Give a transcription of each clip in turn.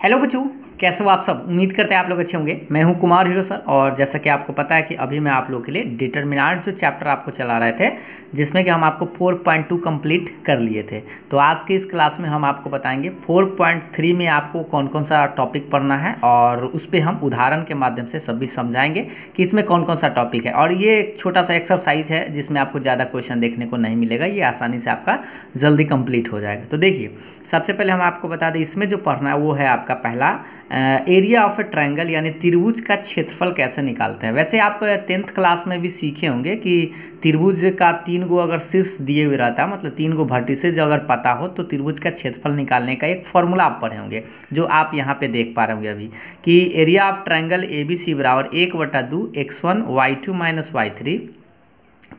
Hello बच्चों, कैसे हो आप सब। उम्मीद करते हैं आप लोग अच्छे होंगे। मैं हूं कुमार हीरो सर, और जैसा कि आपको पता है कि अभी मैं आप लोग के लिए डिटरमिनेंट जो चैप्टर आपको चला रहे थे, जिसमें कि हम आपको 4.2 कंप्लीट कर लिए थे। तो आज की इस क्लास में हम आपको बताएंगे 4.3 में आपको कौन कौन सा टॉपिक पढ़ना है, और उस पर हम उदाहरण के माध्यम से सभी समझाएंगे कि इसमें कौन कौन सा टॉपिक है। और ये एक छोटा सा एक्सरसाइज है जिसमें आपको ज़्यादा क्वेश्चन देखने को नहीं मिलेगा, ये आसानी से आपका जल्दी कंप्लीट हो जाएगा। तो देखिए, सबसे पहले हम आपको बता दें इसमें जो पढ़ना है वो है आपका पहला एरिया ऑफ ए ट्रायंगल, यानी त्रिभुज का क्षेत्रफल कैसे निकालते हैं। वैसे आप 10th क्लास में भी सीखे होंगे कि त्रिभुज का 3 गो अगर शीर्ष दिए हुए रहता है, मतलब 3 गो वर्टिसेज अगर पता हो, तो त्रिभुज का क्षेत्रफल निकालने का एक फॉर्मूला आप पढ़े होंगे, जो आप यहाँ पे देख पा रहे होंगे अभी, कि एरिया ऑफ ट्रायंगल ABC बराबर 1/2 x1 y2 minus y3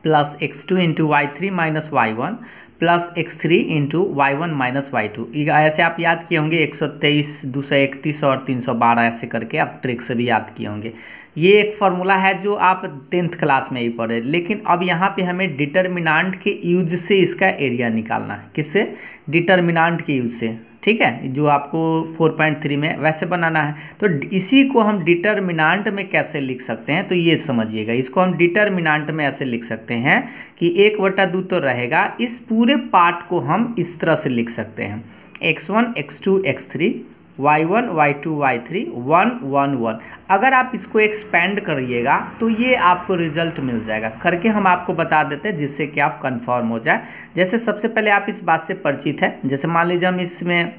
plus x2 into y3 minus y1 plus x3 into y1 minus y2। ऐसे आप याद किए होंगे 123, 231 और 312, ऐसे करके आप ट्रिक से भी याद किए होंगे। ये एक फार्मूला है जो आप 10th क्लास में ही पढ़े। लेकिन अब यहाँ पे हमें डिटरमिनेंट के यूज से इसका एरिया निकालना है। किससे? डिटरमिनेंट के यूज से, ठीक है, जो आपको 4.3 में वैसे बनाना है। तो इसी को हम डिटरमिनेंट में कैसे लिख सकते हैं, तो ये समझिएगा। इसको हम डिटरमिनेंट में ऐसे लिख सकते हैं कि 1/2 तो रहेगा, इस पूरे पार्ट को हम इस तरह से लिख सकते हैं, x1 x2 x3 y1 y2 y3 1 1 1। अगर आप इसको एक्सपेंड करिएगा तो ये आपको रिजल्ट मिल जाएगा। करके हम आपको बता देते हैं जिससे कि आप कंफर्म हो जाए। जैसे सबसे पहले आप इस बात से परिचित है, जैसे मान लीजिए हम इसमें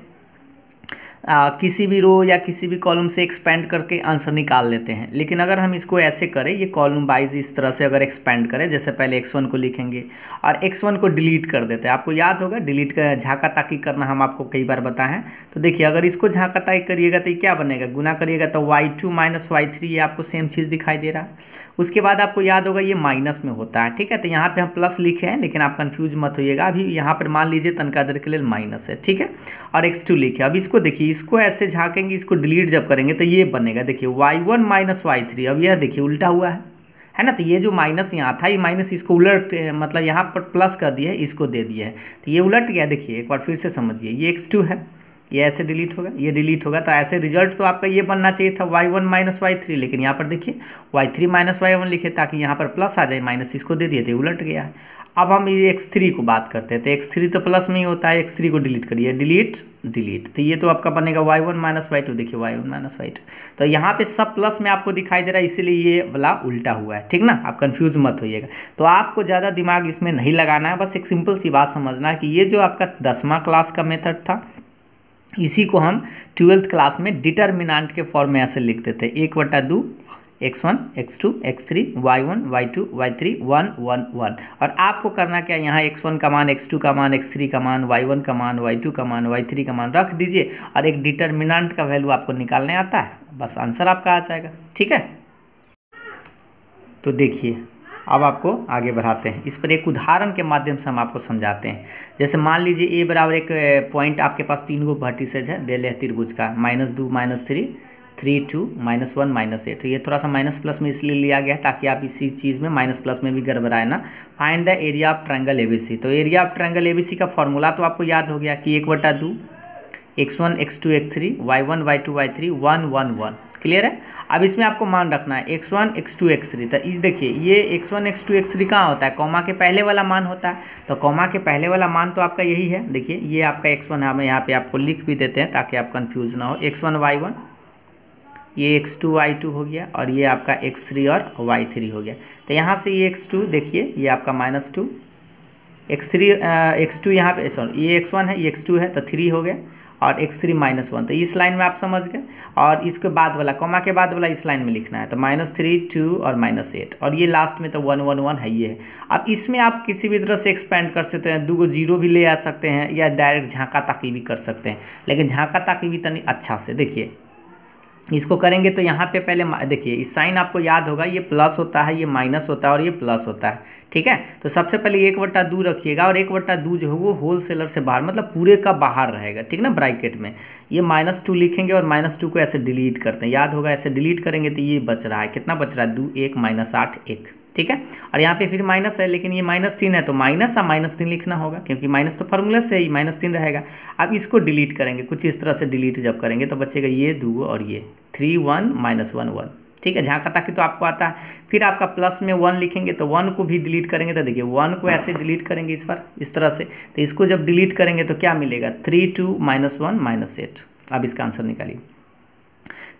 किसी भी रो या किसी भी कॉलम से एक्सपेंड करके आंसर निकाल लेते हैं। लेकिन अगर हम इसको ऐसे करें, ये कॉलम वाइज इस तरह से अगर एक्सपेंड करें, जैसे पहले x1 को लिखेंगे और x1 को डिलीट कर देते हैं। आपको याद होगा डिलीट का झाँका ताकी करना हम आपको कई बार बताए हैं। तो देखिए, अगर इसको झाँका ताकी करिएगा तो ये क्या बनेगा, गुना करिएगा तो y2 माइनस y3, ये आपको सेम चीज़ दिखाई दे रहा है। उसके बाद आपको याद होगा ये माइनस में होता है, ठीक है। तो यहाँ पे हम प्लस लिखे हैं, लेकिन आप कंफ्यूज मत होइएगा। अभी यहाँ पर मान लीजिए तनका देर के लिए माइनस है, ठीक है, और x2 लिखे। अब इसको देखिए, इसको ऐसे झाँकेंगे, इसको डिलीट जब करेंगे तो ये बनेगा, देखिए y1 माइनस y3। अब यह देखिए उल्टा हुआ है ना। तो ये जो माइनस यहाँ था, ये माइनस इसको उलट, मतलब यहाँ पर प्लस कर दिया है, इसको दे दिया है, तो ये उलट गया। देखिए एक बार फिर से समझिए, ये x2 है, ये ऐसे डिलीट होगा, ये डिलीट होगा। तो ऐसे रिजल्ट तो आपका ये बनना चाहिए था y1 माइनस y3, लेकिन यहाँ पर देखिए y3 माइनस y1 लिखे ताकि यहाँ पर प्लस आ जाए, माइनस इसको दे दिए थे, उलट गया है। अब हम ये x3 को बात करते हैं, तो x3 तो प्लस में ही होता है, x3 को डिलीट करिए, डिलीट डिलीट, तो ये तो आपका बनेगा y1 माइनस y2। देखिए y1 माइनस y2, तो यहाँ पे सब प्लस में आपको दिखाई दे रहा है, इसीलिए ये वाला उल्टा हुआ है, ठीक ना। आप कंफ्यूज मत होइएगा। तो आपको ज़्यादा दिमाग इसमें नहीं लगाना है, बस एक सिंपल सी बात समझना है कि ये जो आपका 10वां क्लास का मेथड था, इसी को हम 12th क्लास में डिटरमिनेंट के फॉर्म में ऐसे लिखते थे, 1/2 x1 x2 x3 y1 y2 y3 1 1 1। और आपको करना क्या, यहाँ x1 का मान, x2 का मान, x3 का मान, y1 का मान, y2 का मान, y3 का मान रख दीजिए, और एक डिटरमिनेंट का वैल्यू आपको निकालने आता है, बस आंसर आपका आ जाएगा, ठीक है। तो देखिए, अब आपको आगे बढ़ाते हैं। इस पर एक उदाहरण के माध्यम से हम आपको समझाते हैं। जैसे मान लीजिए a बराबर एक पॉइंट, आपके पास 3 गो वर्टिसेज है, दे ले त्रिभुज का, -2 -3 3 2 -1 -8। तो ये थोड़ा सा माइनस प्लस में इसलिए लिया गया है ताकि आप इसी चीज़ में माइनस प्लस में भी गड़बड़ाए ना। Find the area of triangle ABC। तो एरिया ऑफ ट्रायंगल ABC का फॉर्मूला तो आपको याद हो गया कि 1/2 x1 x2 x3 y1 y2 y3 1 1 1। Clear है। अब इसमें आपको मान रखना है x1 x2 x3। तो ये देखिए, ये x1 x2 x3 कहाँ होता है, कॉमा के पहले वाला मान होता है। तो कॉमा के पहले वाला मान तो आपका यही है। देखिए ये आपका x1 है, हम यहाँ पे आपको लिख भी देते हैं ताकि आप कंफ्यूज ना हो। x1 y1, ये x2 y2 हो गया, और ये आपका x3 और y3 हो गया। तो यहाँ से ये x2 देखिए, ये आपका -2, x3 x2 यहाँ पे, सॉरी ये x1 है, ये x2 है, तो 3 हो गया, और x3 -1। तो इस लाइन में आप समझ गए। और इसके बाद वाला, कॉमा के बाद वाला इस लाइन में लिखना है, तो -3 2 और -8, और ये लास्ट में तो 1 1 1 है, ये है। अब इसमें आप किसी भी तरह से एक्सपेंड कर सकते हैं, 2 गो जीरो भी ले आ सकते हैं, या डायरेक्ट झाँका ताकी भी कर सकते हैं। लेकिन झाँका ताकी भी तनी अच्छा से देखिए, इसको करेंगे तो यहाँ पे पहले देखिए, इस साइन आपको याद होगा, ये प्लस होता है, ये माइनस होता है, और ये प्लस होता है, ठीक है। तो सबसे पहले 1/2 रखिएगा, और 1/2 जो है वो होलसेलर से बाहर, मतलब पूरे का बाहर रहेगा, ठीक ना। ब्रैकेट में ये -2 लिखेंगे, और -2 को ऐसे डिलीट करते हैं, याद होगा, ऐसे डिलीट करेंगे तो ये बच रहा है, कितना बच रहा है, 2 1 -8 1, ठीक है। और यहाँ पे फिर माइनस है, लेकिन ये -3 है तो माइनस और -3 लिखना होगा, क्योंकि माइनस तो फार्मूला से ही -3 रहेगा। अब इसको डिलीट करेंगे, कुछ इस तरह से डिलीट जब करेंगे तो बचेगा ये 2 और ये 3 1 -1 1, ठीक है। झाँका ताकि तो आपको आता है। फिर आपका प्लस में 1 लिखेंगे तो 1 को भी डिलीट करेंगे तो देखिए 1 को ऐसे डिलीट करेंगे इस पर, इस तरह से। तो इसको जब डिलीट करेंगे तो क्या मिलेगा, 3 2 -1 -8। अब इसका आंसर निकालिए।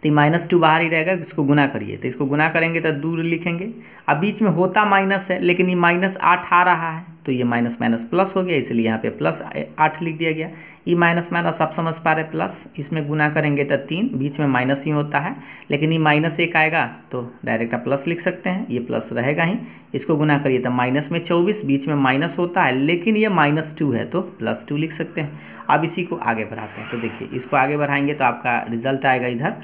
तो -2 बाहर ही रहेगा, इसको गुना करिए, तो इसको गुना करेंगे तो 2 लिखेंगे। अब बीच में होता माइनस है, लेकिन ये -8 आ रहा है तो ये माइनस माइनस प्लस हो गया, इसलिए यहाँ पे +8 लिख दिया गया। ये माइनस माइनस आप समझ पा रहे प्लस, इसमें गुना करेंगे तो 3, बीच में माइनस ही होता है, लेकिन ये -1 आएगा तो डायरेक्ट आप प्लस लिख सकते हैं, ये प्लस रहेगा ही। इसको गुना करिए तो माइनस में 24, बीच में माइनस होता है लेकिन ये -2 है तो +2 लिख सकते हैं। अब इसी को आगे बढ़ाते हैं, तो देखिए इसको आगे बढ़ाएंगे तो आपका रिजल्ट आएगा इधर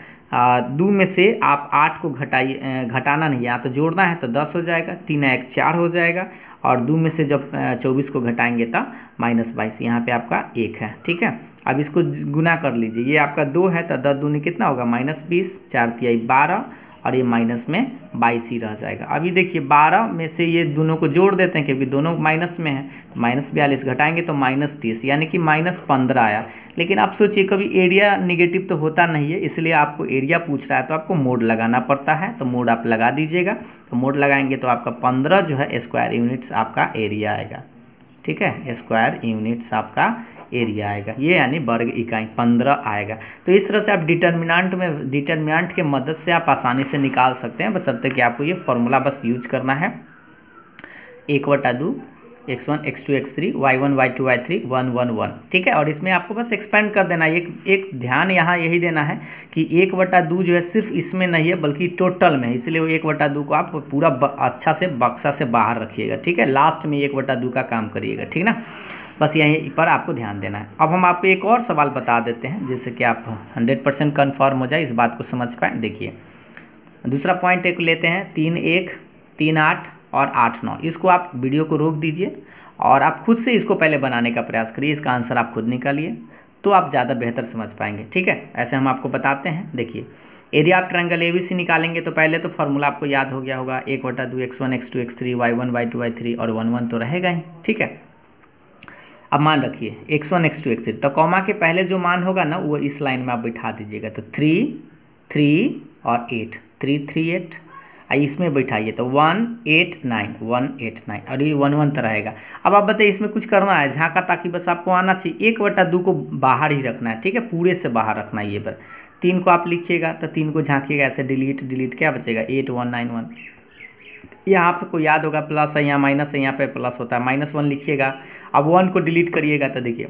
2 में से आप 8 को घटाइए, घटाना नहीं है, यहाँ तो जोड़ना है तो 10 हो जाएगा, 3 1 4 हो जाएगा, और 2 में से जब 24 को घटाएंगे तो -22, यहाँ पे आपका 1 है, ठीक है। अब इसको गुना कर लीजिए, ये आपका 2 है तो 10 दूनी कितना होगा -20, 4 तिहाई 12, और ये माइनस में 22 ही रह जाएगा। अभी देखिए 12 में से ये दोनों को जोड़ देते हैं क्योंकि दोनों माइनस में है, तो -42 घटाएंगे तो -30, यानी कि -15 आया। लेकिन आप सोचिए कभी एरिया निगेटिव तो होता नहीं है, इसलिए आपको एरिया पूछ रहा है तो आपको मोड लगाना पड़ता है, तो मोड आप लगा दीजिएगा। तो मोड लगाएंगे तो आपका 15 जो है स्क्वायर यूनिट्स आपका एरिया आएगा, ठीक है, स्क्वायर यूनिट्स आपका एरिया आएगा, ये यानी वर्ग इकाई 15 आएगा। तो इस तरह से आप डिटर्मिनेंट के मदद से आप आसानी से निकाल सकते हैं, बशर्ते कि आपको ये फॉर्मूला बस यूज करना है। 1/2 x1 x2 x3 y1 y2 y3 1 1 1, ठीक है। और इसमें आपको बस एक्सपेंड कर देना है। एक ध्यान यहाँ यही देना है कि 1/2 जो है सिर्फ इसमें नहीं है बल्कि टोटल में है, इसलिए वो 1/2 को आप पूरा अच्छा से बक्सा से बाहर रखिएगा, ठीक है। लास्ट में 1/2 का काम करिएगा, ठीक ना। बस यहीं पर आपको ध्यान देना है। अब हम आपको एक और सवाल बता देते हैं जिससे कि आप 100% कन्फर्म हो जाए, इस बात को समझ पाएँ। देखिए दूसरा पॉइंट एक लेते हैं, 3 1 3 8 और 8 9। इसको आप वीडियो को रोक दीजिए और आप खुद से इसको पहले बनाने का प्रयास करिए, इसका आंसर आप खुद निकालिए तो आप ज़्यादा बेहतर समझ पाएंगे, ठीक है। ऐसे हम आपको बताते हैं। देखिए एरिया आप ट्रायंगल ABC निकालेंगे तो पहले तो फार्मूला आपको याद हो गया होगा, 1/2 x1 x2 x3 y1 y2 y3 और 1 1 तो रहेगा ही, ठीक है। अब मान रखिए x1 x2 x3, तो कॉमा के पहले जो मान होगा ना वो इस लाइन में आप बिठा दीजिएगा, तो 3 3 और 8 3 3 8, इसमें बैठाइए तो 1 8 9 1 8 9, और ये 1 1 तो रहेगा। अब आप बताइए इसमें कुछ करना है झाँका, ताकि बस आपको आना चाहिए। 1/2 को बाहर ही रखना है, ठीक है, पूरे से बाहर रखना है। ये पर 3 को आप लिखिएगा तो 3 को झाँकिएगा ऐसे, डिलीट क्या बचेगा 8 1 9 1। यहाँ आपको याद होगा प्लस है, यहाँ माइनस है, यहाँ पे प्लस होता है, -1 लिखिएगा। अब 1 को डिलीट करिएगा तो देखिए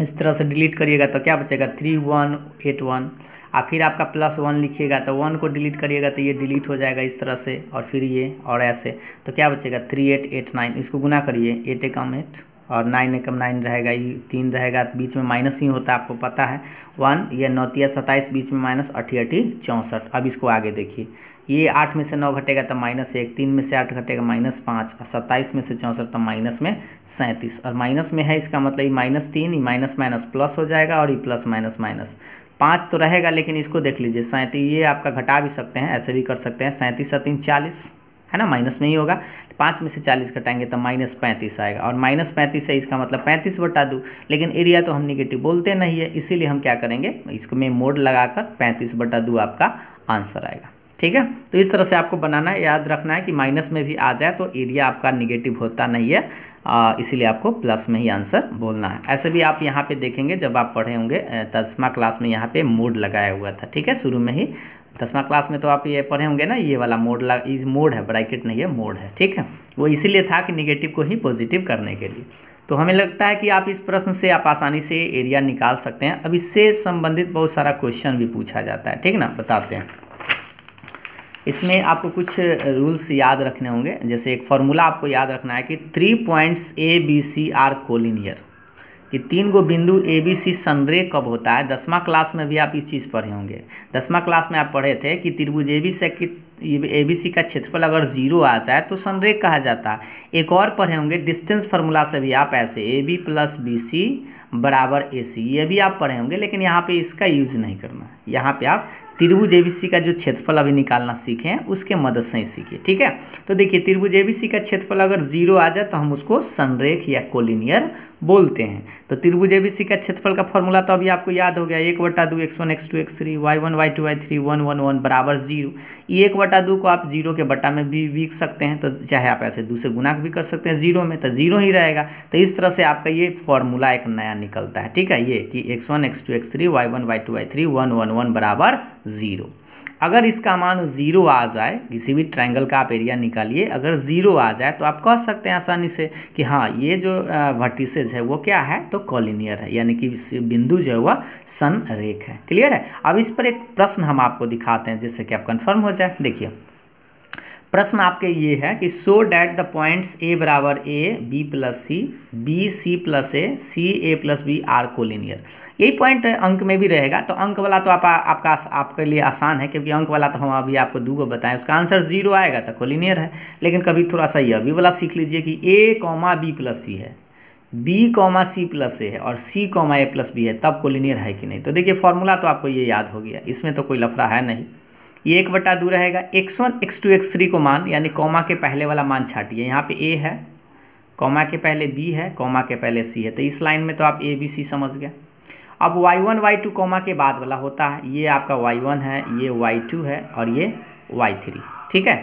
इस तरह से डिलीट करिएगा तो क्या बचेगा 3 1 8 1। और फिर आपका +1 लिखिएगा तो 1 को डिलीट करिएगा तो ये डिलीट हो जाएगा इस तरह से, और फिर ये और ऐसे, तो क्या बचेगा 3 8 8 9। इसको गुना करिए, 8 एकम 8 और 9 एकम 9 रहेगा, ये 3 रहेगा, बीच में माइनस ही होता है आपको पता है 1, ये 9 तिया 27, बीच में माइनस 8 8 64। अब इसको आगे देखिए, ये 8 में से 9 घटेगा तो -1, 3 में से 8 घटेगा -5, और 27 में से 64 तो माइनस में 37, और माइनस में है इसका मतलब ये -3, माइनस माइनस प्लस हो जाएगा, और ये प्लस माइनस माइनस 5 तो रहेगा। लेकिन इसको देख लीजिए 37, ये आपका घटा भी सकते हैं, ऐसे भी कर सकते हैं, 37 3 40 है ना, माइनस में ही होगा। 5 में से 40 घटाएंगे तो -35 आएगा, और -35 है इसका मतलब 35/2, लेकिन एरिया तो हम निगेटिव बोलते नहीं है, इसीलिए हम क्या करेंगे इसको में मोड लगाकर 35/2 आपका आंसर आएगा, ठीक है। तो इस तरह से आपको बनाना है, याद रखना है कि माइनस में भी आ जाए तो एरिया आपका निगेटिव होता नहीं है, इसीलिए आपको प्लस में ही आंसर बोलना है। ऐसे भी आप यहाँ पे देखेंगे जब आप पढ़े होंगे 10वां क्लास में, यहाँ पे मोड लगाया हुआ था, ठीक है, शुरू में ही 10वां क्लास में तो आप ये पढ़े होंगे ना, ये वाला मोड है, ब्रैकेट नहीं है, मोड है, ठीक है। वो इसीलिए था कि निगेटिव को ही पॉजिटिव करने के लिए। तो हमें लगता है कि आप इस प्रश्न से आप आसानी से एरिया निकाल सकते हैं। अब इससे संबंधित बहुत सारा क्वेश्चन भी पूछा जाता है, ठीक ना, बताते हैं। इसमें आपको कुछ रूल्स याद रखने होंगे, जैसे एक फार्मूला आपको याद रखना है कि 3 पॉइंट्स ABC आर कोलिनियर, कि 3 गो बिंदु ABC संरेख कब होता है। 10वां क्लास में भी आप इस चीज़ पढ़े होंगे। 10वां क्लास में आप पढ़े थे कि त्रिभुज ABC का क्षेत्रफल अगर 0 आ जाए तो संरेख कहा जाता है। एक और पढ़े होंगे डिस्टेंस फार्मूला से भी आप ऐसे AB + BC बराबर AC, ये भी आप पढ़े होंगे, लेकिन यहाँ पे इसका यूज नहीं करना। यहाँ पे आप त्रिभुज ABC का जो क्षेत्रफल अभी निकालना सीखे हैं उसके मदद से ही सीखिए, ठीक है। तो देखिए त्रिभुज ABC का क्षेत्रफल अगर 0 आ जाए तो हम उसको संरेख या कोलिनियर बोलते हैं। तो त्रिभुज ABC का क्षेत्रफल का फॉर्मूला तो अभी आपको याद हो गया, 1/2 x1 x2 x3 y1 y2 y3 1 1 1 बराबर 0। ये 1/2 को आप 0 के बटा में भी लिख सकते हैं, तो चाहे आप ऐसे 2 से गुना भी कर सकते हैं 0 में, तो 0 ही रहेगा। तो इस तरह से आपका ये फॉर्मूला एक नया निकलता है, ठीक है, ये कि x1 x2 x3 y1 y2 y3 1 1 1 बराबर 0। अगर इसका मान 0 आ जाए, किसी भी ट्रायंगल का आप एरिया निकालिए, अगर 0 आ जाए तो आप कह सकते हैं आसानी से कि हाँ ये जो वर्टिसेज है वो क्या है, तो कॉलिनियर है, यानी कि बिंदु जो है वह संरेख है। क्लियर है। अब इस पर एक प्रश्न हम आपको दिखाते हैं जिससे कि आप कंफर्म हो जाए। देखिए प्रश्न आपके ये है कि so that the points A बराबर A B + C B C + A C A + B are collinear. यही पॉइंट अंक में भी रहेगा, तो अंक वाला तो आपके लिए आसान है, क्योंकि अंक वाला तो हम अभी आपको 2 को बताएं, उसका आंसर 0 आएगा तो कोलिनियर है। लेकिन कभी थोड़ा सा यह भी वाला सीख लीजिए कि A, B + C है, B, C + A है और C, A + B है, तब कोलिनियर है कि नहीं। तो देखिए फॉर्मूला तो आपको ये याद हो गया, इसमें तो कोई लफड़ा है नहीं। ये 1/2 रहेगा। x1 x2 x3 को मान, यानी कॉमा के पहले वाला मान छाटिए। यहाँ पे A है, कॉमा के पहले B है, कॉमा के पहले C है, तो इस लाइन में तो आप ABC समझ गए। अब y1 y2 कॉमा के बाद वाला होता है, ये आपका y1 है, ये y2 है और ये y3, ठीक है।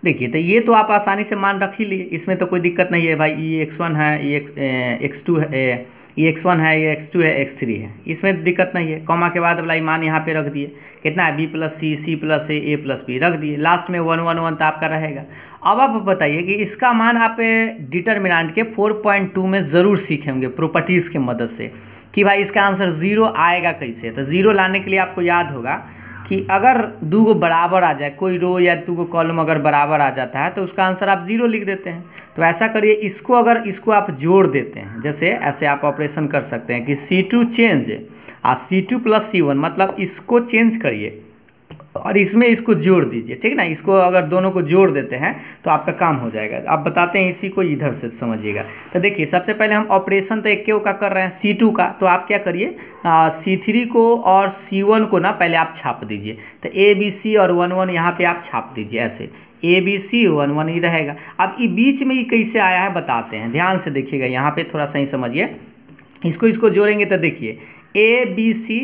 देखिए तो ये तो आप आसानी से मान रख ही लिए, इसमें तो कोई दिक्कत नहीं है भाई। ये x1 है, ये x2 है, ये x1 है, ये x2 है, x3 है, इसमें दिक्कत नहीं है। कॉमा के बाद वाला मान यहाँ पे रख दिए, कितना है B + C C + A A + B रख दिए, लास्ट में 1 1 1 तो आपका रहेगा। अब आप बताइए कि इसका मान आप डिटर्मिनेंट के 4.2 में ज़रूर सीखे होंगे प्रॉपर्टीज़ की मदद से कि भाई इसका आंसर 0 आएगा कैसे। तो 0 लाने के लिए आपको याद होगा कि अगर 2 को बराबर आ जाए, कोई रो या 2 को कॉलम अगर बराबर आ जाता है तो उसका आंसर आप 0 लिख देते हैं। तो ऐसा करिए, इसको आप जोड़ देते हैं, जैसे ऐसे आप ऑपरेशन कर सकते हैं कि C2 चेंज C2 + C1, मतलब इसको चेंज करिए और इसमें इसको जोड़ दीजिए, ठीक ना। इसको अगर दोनों को जोड़ देते हैं तो आपका काम हो जाएगा। अब बताते हैं इसी को, इधर से समझिएगा। तो देखिए सबसे पहले हम ऑपरेशन तो एक का कर रहे हैं C2 का, तो आप क्या करिए C3 को और C1 को ना पहले आप छाप दीजिए। तो ABC और 1 1 यहाँ पे आप छाप दीजिए, ऐसे ABC 1 1 ही रहेगा। अब ये बीच में ये कैसे आया है बताते हैं, ध्यान से देखिएगा, यहाँ पे थोड़ा सा ही समझिए। इसको जोड़ेंगे तो देखिए ABC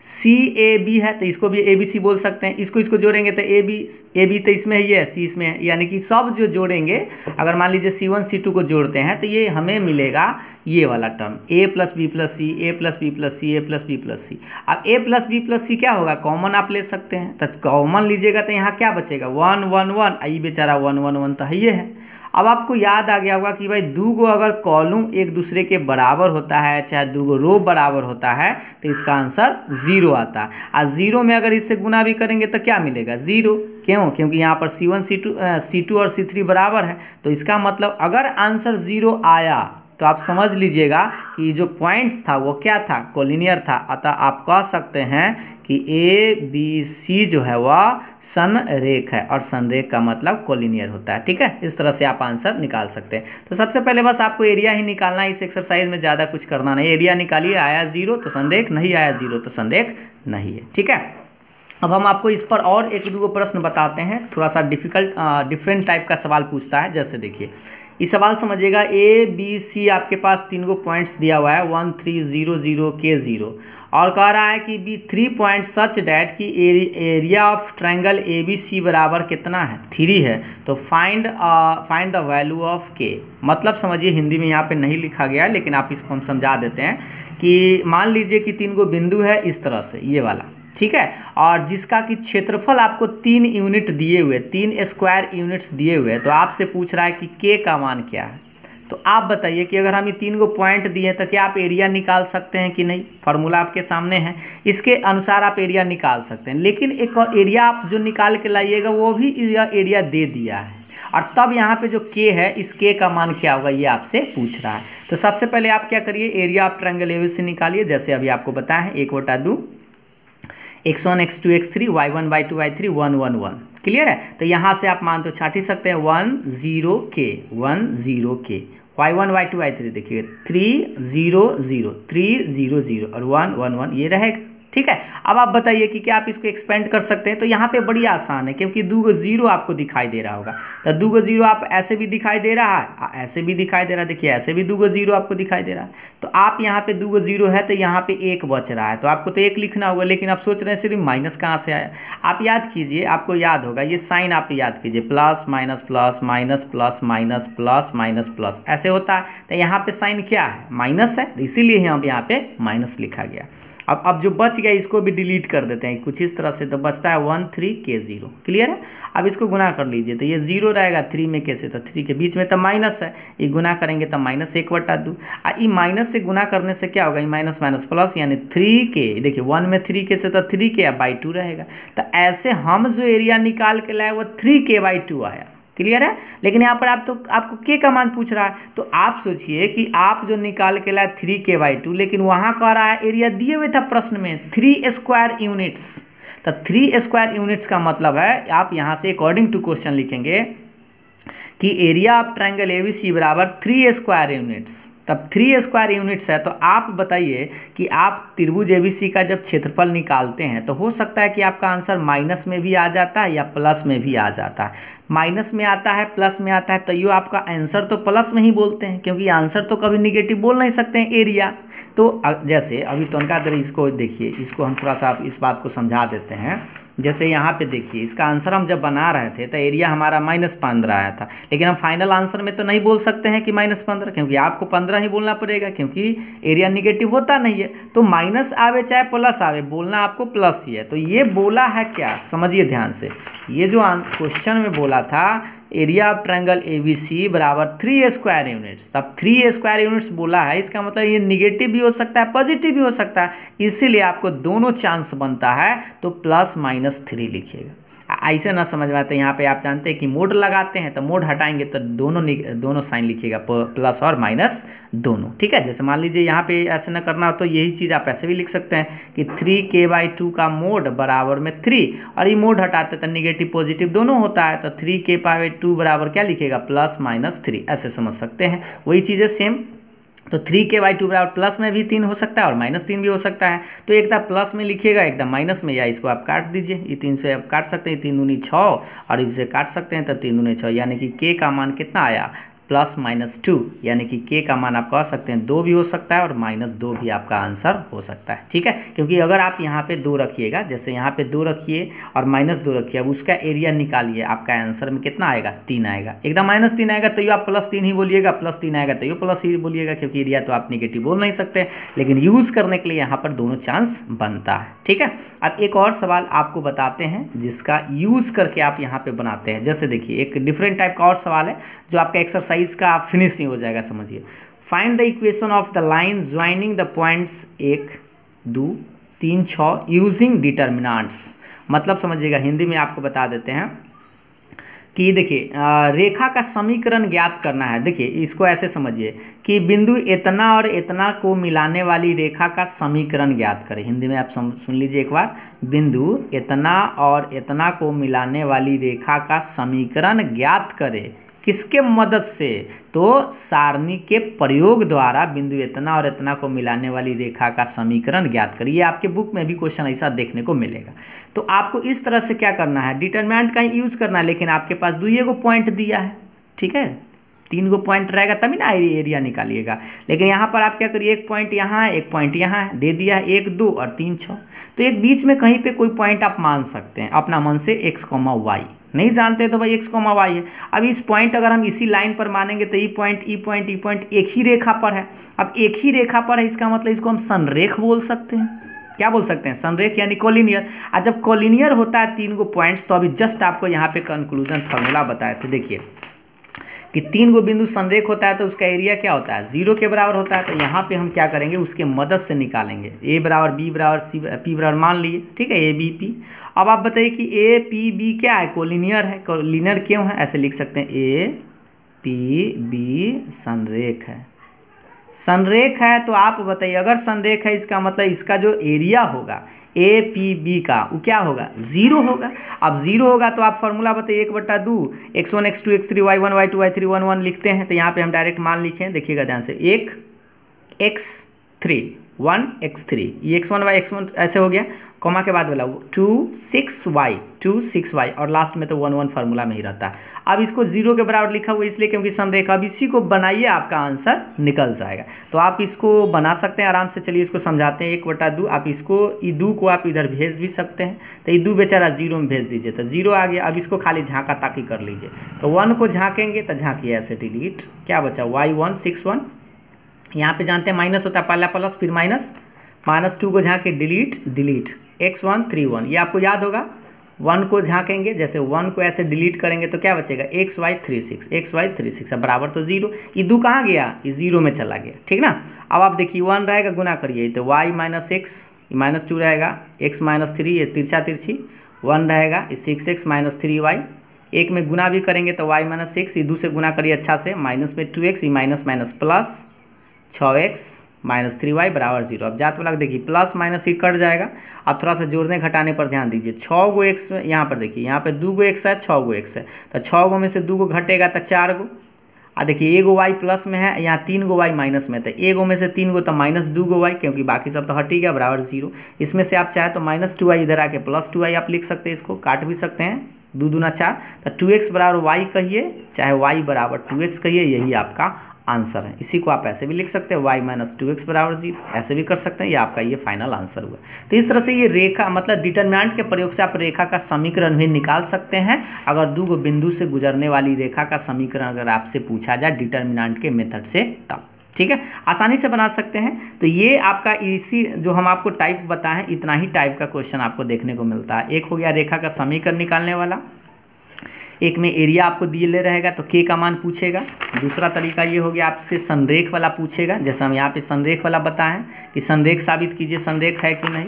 CAB है, तो इसको भी ABC बोल सकते हैं। इसको जोड़ेंगे तो AB तो इसमें ही है, C इसमें है, यानी कि सब जो जोड़ेंगे, अगर मान लीजिए C1 C2 को जोड़ते हैं तो ये हमें मिलेगा ये वाला term A + B + C, A + B + C, A + B + C। अब A + B + C क्या होगा, कॉमन आप ले सकते हैं, तो कॉमन लीजिएगा तो यहाँ क्या बचेगा 1 1 1, आई बेचारा 1 1 1 तो ये है। अब आपको याद आ गया होगा कि भाई 2 गो अगर कॉलम एक दूसरे के बराबर होता है, चाहे 2 गो रो बराबर होता है, तो इसका आंसर 0 आता है। और 0 में अगर इससे गुना भी करेंगे तो क्या मिलेगा 0, क्यों, क्योंकि यहाँ पर C1 C2 और C3 बराबर है। तो इसका मतलब अगर आंसर 0 आया तो आप समझ लीजिएगा कि जो पॉइंट्स था वो क्या था, कोलिनियर था। अतः आप कह सकते हैं कि ABC जो है वह संरेख है, और संरेख का मतलब कोलिनियर होता है, ठीक है। इस तरह से आप आंसर निकाल सकते हैं। तो सबसे पहले बस आपको एरिया ही निकालना है, इस एक्सरसाइज में ज़्यादा कुछ करना नहीं। एरिया निकालिए, आया 0 तो संरेख, नहीं आया 0 तो संरेख नहीं है, ठीक है। अब हम आपको इस पर और 1 2 प्रश्न बताते हैं, थोड़ा सा डिफरेंट टाइप का सवाल पूछता है। जैसे देखिए इस सवाल समझिएगा, ABC आपके पास 3 गो पॉइंट्स दिया हुआ है 1 3 0 0 K 0, और कह रहा है कि बी 3 पॉइंट सच डैट की एरिया ऑफ ट्रायंगल ABC बराबर कितना है, 3 है। तो find the value of K। मतलब समझिए, हिंदी में यहाँ पे नहीं लिखा गया है, लेकिन आप इसको हम समझा देते हैं कि मान लीजिए कि 3 गो बिंदु है इस तरह से, ये वाला, ठीक है, और जिसका कि क्षेत्रफल आपको 3 यूनिट दिए हुए, 3 स्क्वायर यूनिट्स दिए हुए, तो आपसे पूछ रहा है कि K का मान क्या है। तो आप बताइए कि अगर हम ये 3 गो पॉइंट दिए तो क्या आप एरिया निकाल सकते हैं कि नहीं। फार्मूला आपके सामने है, इसके अनुसार आप एरिया निकाल सकते हैं। लेकिन एक और एरिया आप जो निकाल के लाइएगा वो भी एरिया दे दिया है, और तब यहाँ पे जो K है, इस K का मान क्या होगा ये आपसे पूछ रहा है। तो सबसे पहले आप क्या करिए, एरिया ऑफ ट्रायंगल ABC निकालिए, जैसे अभी आपको बताया है 1/2 x1 x2 x3 y1 y2 y3 1 1 1। Clear है? तो यहाँ से आप मान तो छाट ही सकते हैं 1 0 k 1 0 k y1 y2 y3 देखिए 3 0 0 3 0 0 और 1 1 1 ये रहेगा। ठीक है, अब आप बताइए कि क्या आप इसको एक्सपेंड कर सकते हैं? तो यहाँ पे बड़ी आसान है, क्योंकि 2 जीरो आपको दिखाई दे रहा होगा। तो 2 जीरो आप ऐसे भी दिखाई दे रहा है, ऐसे भी दिखाई दे रहा है, देखिए ऐसे भी 2 जीरो आपको दिखाई दे रहा है। तो आप यहाँ पे 2 जीरो है तो यहाँ पे 1 बच रहा है, तो आपको तो 1 लिखना होगा, लेकिन आप सोच रहे हैं सिर्फ माइनस कहाँ से आया। आप याद कीजिए, आपको याद होगा ये साइन आप याद कीजिए, plus minus plus minus plus minus plus minus plus ऐसे होता है। तो यहाँ पे साइन क्या है? माइनस है, तो इसीलिए हम यहाँ पे माइनस लिखा गया। अब जो बच गया इसको भी डिलीट कर देते हैं कुछ इस तरह से, तो बचता है 1 3 k 0। क्लियर है? अब इसको गुना कर लीजिए, तो ये 0 रहेगा 3 में कैसे, तो 3 के बीच में तो माइनस है, ये गुना करेंगे तो माइनस 1/2। ये माइनस से गुना करने से क्या होगा? ये माइनस माइनस प्लस, यानी 3k, देखिए 1 में 3k से तो 3k/2 रहेगा। तो ऐसे हम जो एरिया निकाल के लाए वो 3k/2 आया। क्लियर है? लेकिन यहाँ पर आपको के का मान पूछ रहा है, तो आप सोचिए कि आप जो निकाल के लाए 3k/2, लेकिन वहाँ कह रहा है एरिया दिए हुए था प्रश्न में 3 स्क्वायर यूनिट्स। तो 3 स्क्वायर यूनिट्स का मतलब है आप यहाँ से अकॉर्डिंग टू क्वेश्चन लिखेंगे कि एरिया ऑफ ट्रायंगल एबीसी बराबर 3 स्क्वायर यूनिट्स। तब 3 स्क्वायर यूनिट्स है, तो आप बताइए कि आप त्रिभुज एबीसी का जब क्षेत्रफल निकालते हैं तो हो सकता है कि आपका आंसर माइनस में भी आ जाता है या प्लस में भी आ जाता है। माइनस में आता है, प्लस में आता है, तो ये आपका आंसर तो प्लस में ही बोलते हैं, क्योंकि आंसर तो कभी निगेटिव बोल नहीं सकते हैं एरिया। तो जैसे अभी तो उनका जरा इसको देखिए, इसको हम थोड़ा सा इस बात को समझा देते हैं। जैसे यहाँ पे देखिए, इसका आंसर हम जब बना रहे थे तो एरिया हमारा -15 आया था, लेकिन हम फाइनल आंसर में तो नहीं बोल सकते हैं कि -15, क्योंकि आपको 15 ही बोलना पड़ेगा, क्योंकि एरिया निगेटिव होता नहीं है। तो माइनस आवे चाहे प्लस आवे, बोलना आपको प्लस ही है। तो ये बोला है क्या, समझिए ध्यान से, ये जो क्वेश्चन में बोला था एरिया ऑफ ट्रायंगल एबीसी बराबर 3 स्क्वायर यूनिट्स, तब 3 स्क्वायर यूनिट्स बोला है, इसका मतलब ये निगेटिव भी हो सकता है पॉजिटिव भी हो सकता है, इसीलिए आपको दोनों चांस बनता है, तो +-3 लिखिएगा। ऐसे ना समझ में आते, यहाँ पे आप जानते हैं कि मोड लगाते हैं, तो मोड हटाएंगे तो दोनों साइन लिखिएगा, प्लस और माइनस दोनों। ठीक है? जैसे मान लीजिए यहाँ पे ऐसे ना करना हो तो यही चीज़ आप ऐसे भी लिख सकते हैं कि 3k/2 का मोड बराबर में 3, और ये मोड हटाते तो निगेटिव पॉजिटिव दोनों होता है, तो 3k/2 बराबर क्या लिखेगा? +-3, ऐसे समझ सकते हैं। वही चीज़ें सेम, तो 3k/2 बराबर प्लस में भी 3 हो सकता है और -3 भी हो सकता है। तो एकदम प्लस में लिखिएगा, एकदम माइनस में, या इसको आप काट दीजिए, ये 3 से आप काट सकते हैं, 3 दूनी 6, और इसे काट सकते हैं तो 3 दूनी 6, यानी कि k का मान कितना आया? +-2, यानी कि k का मान आप कह सकते हैं 2 भी हो सकता है और -2 भी आपका आंसर हो सकता है। ठीक है? क्योंकि अगर आप यहाँ पे 2 रखिएगा, जैसे यहाँ पे 2 रखिए और -2 रखिए, अब उसका एरिया निकालिए, आपका आंसर में कितना आएगा? 3 आएगा। एकदम -3 आएगा तो ये आप +3 ही बोलिएगा, +3 आएगा तो ये प्लस ही बोलिएगा, क्योंकि एरिया तो आप निगेटिव बोल नहीं सकते, लेकिन यूज़ करने के लिए यहाँ पर दोनों चांस बनता है। ठीक है? अब एक और सवाल आपको बताते हैं जिसका यूज़ करके आप यहाँ पे बनाते हैं। जैसे देखिए, एक डिफरेंट टाइप का और सवाल है जो आपका एक्सरसाइज का फिनिश नहीं हो जाएगा। समझिए, find the equation of the line joining the points 1 2 3 6 using determinants. मतलब समझिएगा, हिंदी में आपको बता देते हैं कि देखिए रेखा का समीकरण ज्ञात करना है। देखिए इसको ऐसे समझिए कि बिंदु इतना और इतना को मिलाने वाली रेखा का समीकरण ज्ञात करें। हिंदी में आप सुन लीजिए एक बार, बिंदु इतना और इतना को मिलाने वाली रेखा का समीकरण ज्ञात करें। किसके मदद से? तो सारणी के प्रयोग द्वारा बिंदु इतना और इतना को मिलाने वाली रेखा का समीकरण ज्ञात करिए। आपके बुक में भी क्वेश्चन ऐसा देखने को मिलेगा। तो आपको इस तरह से क्या करना है, डिटरमिनेंट का यूज करना है, लेकिन आपके पास 2 पॉइंट दिया है। ठीक है? 3 पॉइंट रहेगा तभी ना एरिया निकालिएगा, लेकिन यहाँ पर आप क्या करिए, 1 पॉइंट यहाँ है, 1 पॉइंट यहाँ है, दे दिया है 1 2 और 3 6, तो एक बीच में कहीं पे कोई पॉइंट आप मान सकते हैं अपना मन से, x, y। नहीं जानते तो भाई x, y है। अब इस पॉइंट अगर हम इसी लाइन पर मानेंगे तो ई पॉइंट एक ही रेखा पर है। अब एक ही रेखा पर है, इसका मतलब इसको हम संरेख बोल सकते हैं। क्या बोल सकते हैं? संरेख, यानी कोलिनियर। और जब कोलिनियर होता है 3 पॉइंट्स, तो अभी जस्ट आपको यहाँ पे कंक्लूजन फार्मूला बताए थे। देखिए कि 3 बिंदु संरेख होता है तो उसका एरिया क्या होता है? 0 के बराबर होता है। तो यहाँ पे हम क्या करेंगे, उसके मदद से निकालेंगे। a बराबर b बराबर c p बराबर मान लिए। ठीक है? a b p। अब आप बताइए कि a p b क्या है? कोलिनियर है। कोलिनियर क्यों है? ऐसे लिख सकते हैं, a p b संरेख है। संरेख है तो आप बताइए, अगर संरेख है इसका मतलब इसका जो एरिया होगा, APB का वो क्या होगा, 0 होगा। अब 0 होगा तो आप फॉर्मूला बताइए 1/2 x1 x2 x3 y1 y2 y3 1 1 लिखते हैं। तो यहाँ पे हम डायरेक्ट मान लिखें, देखिएगा ध्यान से, 1 x3 1 x3, ये x1 y x1 ऐसे हो गया, कॉमा के बाद वाला 2 6y और लास्ट में तो 1 1 फार्मूला में ही रहता है। अब इसको 0 के बराबर लिखा हुआ इसलिए क्योंकि संरेखा, अब इसी को बनाइए आपका आंसर निकल जाएगा। तो आप इसको बना सकते हैं आराम से। चलिए इसको समझाते हैं। 1/2 आप इसको ईदू को आप इधर भेज भी सकते हैं, तो ईदू बेचारा 0 में भेज दीजिए, तो 0 आ गया। अब इसको खाली झाँका ताकि कर लीजिए, तो 1 को झाँकेंगे तो झाँकिए ऐसे डिलीट, क्या बचा y1 6 1, यहाँ पे जानते हैं माइनस होता है, पहला प्लस फिर माइनस, -2 को झाँके डिलीट x1 3 1, ये आपको याद होगा। 1 को झाँकेंगे, जैसे 1 को ऐसे डिलीट करेंगे तो क्या बचेगा, xy 3 6 अब बराबर तो 0, ये 2 कहाँ गया, ये 0 में चला गया, ठीक ना। अब आप देखिए 1 रहेगा, गुना करिए तो y - x, -2 रहेगा, x - 3, ये तिरछा तिरछी 1 रहेगा, 6x - 3y, एक में गुना भी करेंगे तो y - 6, ये 2 से गुना करिए अच्छा से, माइनस में 2x, ये माइनस प्लस 6x - 3y बराबर 0। अब जात वाला देखिए प्लस माइनस ही कट जाएगा। अब थोड़ा सा जोड़ने घटाने पर ध्यान दीजिए, 6 गो x यहाँ पर देखिए, यहाँ पर 2 गो x है, 6 गो x है, तो 6 गो में से 2 गो घटेगा तो 4 गो। देखिए 1 गो y प्लस में है, यहाँ 3 गो y माइनस में, तो 1 गो में से 3 गो तो -2 गो y, क्योंकि बाकी सब तो हट ही गया, बराबर 0। इसमें से आप चाहे तो -2y इधर आके +2y आप लिख सकते हैं, इसको काट भी सकते हैं, 2 दूना 4, तो 2x बराबर y कहिए, चाहे y बराबर 2x कहिए, यही आपका आंसर है। इसी को आप ऐसे भी लिख सकते हैं, y - 2x बराबर 0, ऐसे भी कर सकते हैं, ये आपका ये फाइनल आंसर हुआ। तो इस तरह से ये रेखा मतलब डिटरमिनेंट के प्रयोग से आप रेखा का समीकरण भी निकाल सकते हैं। अगर 2 गो बिंदु से गुजरने वाली रेखा का समीकरण अगर आपसे पूछा जाए डिटरमिनेंट के मेथड से, तब ठीक है, आसानी से बना सकते हैं। तो ये आपका इसी जो हम आपको टाइप बताएं, इतना ही टाइप का क्वेश्चन आपको देखने को मिलता है। एक हो गया रेखा का समीकरण निकालने वाला, एक में एरिया आपको दिए ले रहेगा तो के का मान पूछेगा। दूसरा तरीका ये हो गया आपसे संरेख वाला पूछेगा, जैसे हम यहाँ पे संरेख वाला बताएं कि संरेख साबित कीजिए संरेख है कि नहीं।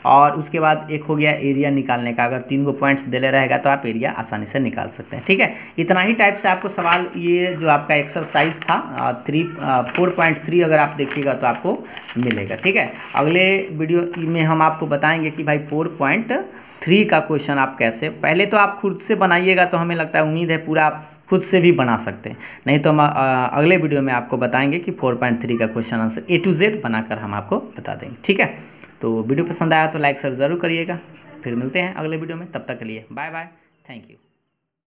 और उसके बाद एक हो गया एरिया निकालने का, अगर 3 गो पॉइंट्स दिले रहेगा तो आप एरिया आसानी से निकाल सकते हैं। ठीक है, इतना ही टाइप से आपको सवाल, ये जो आपका एक्सरसाइज था 4.3 अगर आप देखिएगा तो आपको मिलेगा। ठीक है, अगले वीडियो में हम आपको बताएंगे कि भाई 4.3 का क्वेश्चन आप कैसे, पहले तो आप खुद से बनाइएगा, तो हमें लगता है उम्मीद है पूरा आप खुद से भी बना सकते हैं, नहीं तो हम अगले वीडियो में आपको बताएंगे कि 4.3 का question answer A to Z बनाकर हम आपको बता देंगे। ठीक है, तो वीडियो पसंद आया तो लाइक शेयर ज़रूर करिएगा। फिर मिलते हैं अगले वीडियो में, तब तक के लिए बाय बाय, थैंक यू।